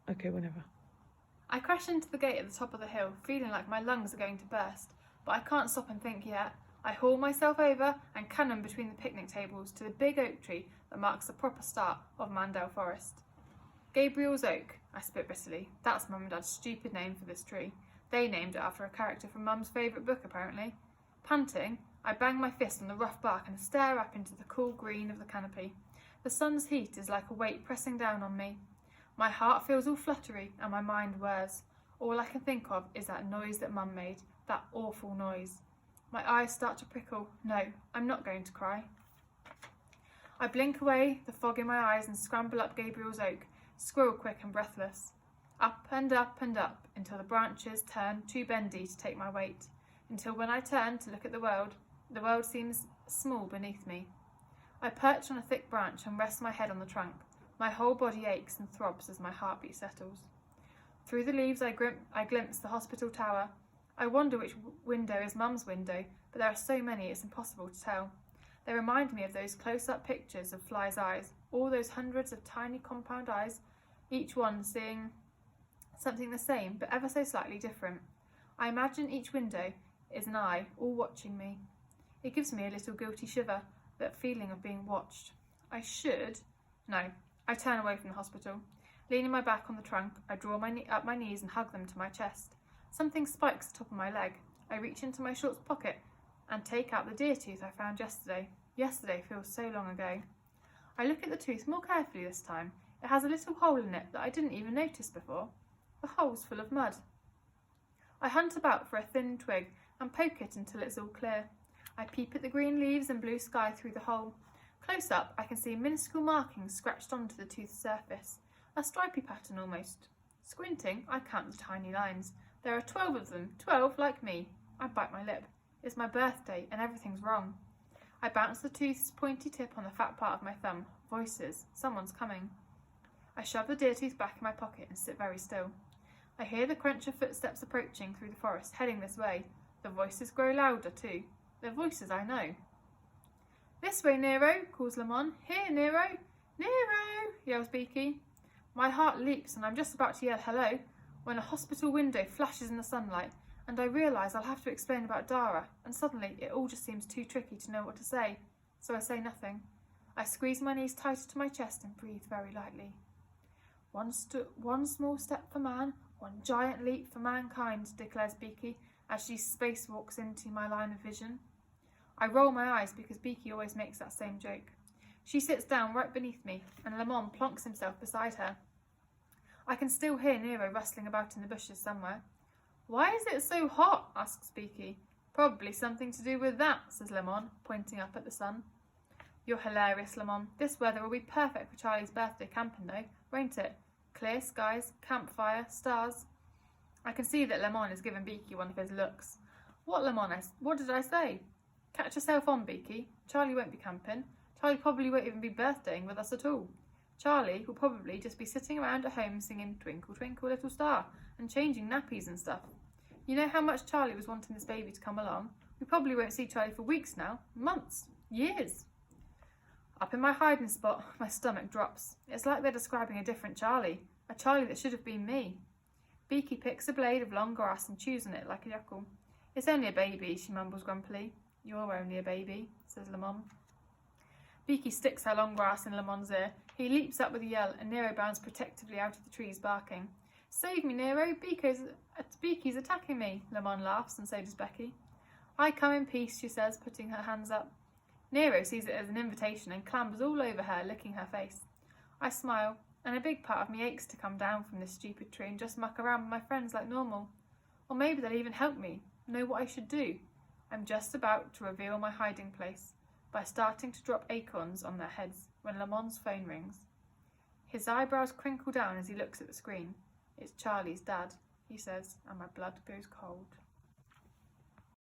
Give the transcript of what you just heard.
Okay, whenever. I crash into the gate at the top of the hill, feeling like my lungs are going to burst, but I can't stop and think yet. I haul myself over and cannon between the picnic tables to the big oak tree that marks the proper start of Mandel Forest. Gabriel's Oak, I spit bitterly. That's Mum and Dad's stupid name for this tree. They named it after a character from Mum's favourite book, apparently. Panting, I bang my fist on the rough bark and stare up into the cool green of the canopy. The sun's heat is like a weight pressing down on me. My heart feels all fluttery and my mind whirs. All I can think of is that noise that Mum made, that awful noise. My eyes start to prickle. No, I'm not going to cry. I blink away the fog in my eyes and scramble up Gabriel's Oak, squirrel quick and breathless. Up and up and up until the branches turn too bendy to take my weight, until when I turn to look at the world seems small beneath me. I perch on a thick branch and rest my head on the trunk. My whole body aches and throbs as my heartbeat settles. Through the leaves I glimpse the hospital tower. I wonder which window is Mum's window, but there are so many it's impossible to tell. They remind me of those close-up pictures of Fly's eyes, all those hundreds of tiny compound eyes, each one seeing something the same, but ever so slightly different. I imagine each window is an eye, all watching me. It gives me a little guilty shiver, that feeling of being watched. I turn away from the hospital. Leaning my back on the trunk, I draw up my knees and hug them to my chest. Something spikes the top of my leg. I reach into my shorts pocket and take out the deer tooth I found yesterday. Yesterday feels so long ago. I look at the tooth more carefully this time. It has a little hole in it that I didn't even notice before. The hole's full of mud. I hunt about for a thin twig and poke it until it's all clear. I peep at the green leaves and blue sky through the hole. Close up, I can see minuscule markings scratched onto the tooth's surface, a stripy pattern almost. Squinting, I count the tiny lines. There are 12 of them, 12 like me. I bite my lip. It's my birthday and everything's wrong. I bounce the tooth's pointy tip on the fat part of my thumb. Voices. Someone's coming. I shove the deer tooth back in my pocket and sit very still. I hear the crunch of footsteps approaching through the forest, heading this way. The voices grow louder too. They're voices I know. This way, Nero, calls Lamont. Here, Nero. Nero, yells Beaky. My heart leaps and I'm just about to yell hello when a hospital window flashes in the sunlight and I realise I'll have to explain about Dara, and suddenly it all just seems too tricky to know what to say, so I say nothing. I squeeze my knees tighter to my chest and breathe very lightly. One small step for man, one giant leap for mankind, declares Beaky as she spacewalks into my line of vision. I roll my eyes because Beaky always makes that same joke. She sits down right beneath me and Lamont plonks himself beside her. I can still hear Nero rustling about in the bushes somewhere. Why is it so hot? Asks Beaky. Probably something to do with that, says Lamont, pointing up at the sun. You're hilarious, Lamont. This weather will be perfect for Charlie's birthday camping though, won't it? Clear skies, campfire, stars. I can see that Lamont has given Beaky one of his looks. What, Lamont? What did I say? Catch yourself on, Beaky. Charlie won't be camping. Charlie probably won't even be birthdaying with us at all. Charlie will probably just be sitting around at home singing Twinkle, Twinkle, Little Star and changing nappies and stuff. You know how much Charlie was wanting this baby to come along? We probably won't see Charlie for weeks now, months, years. Up in my hiding spot, my stomach drops. It's like they're describing a different Charlie, a Charlie that should have been me. Beaky picks a blade of long grass and chews on it like a yokel. It's only a baby, she mumbles grumpily. You're only a baby, says Lamont. Beaky sticks her long grass in Lamont's ear. He leaps up with a yell and Nero bounds protectively out of the trees, barking. Save me, Nero! Beaky's attacking me, Lamont laughs, and so does Becky. I come in peace, she says, putting her hands up. Nero sees it as an invitation and clambers all over her, licking her face. I smile, and a big part of me aches to come down from this stupid tree and just muck around with my friends like normal. Or maybe they'll even help me, know what I should do. I'm just about to reveal my hiding place by starting to drop acorns on their heads when Lamont's phone rings. His eyebrows crinkle down as he looks at the screen. It's Charlie's dad, he says, and my blood goes cold.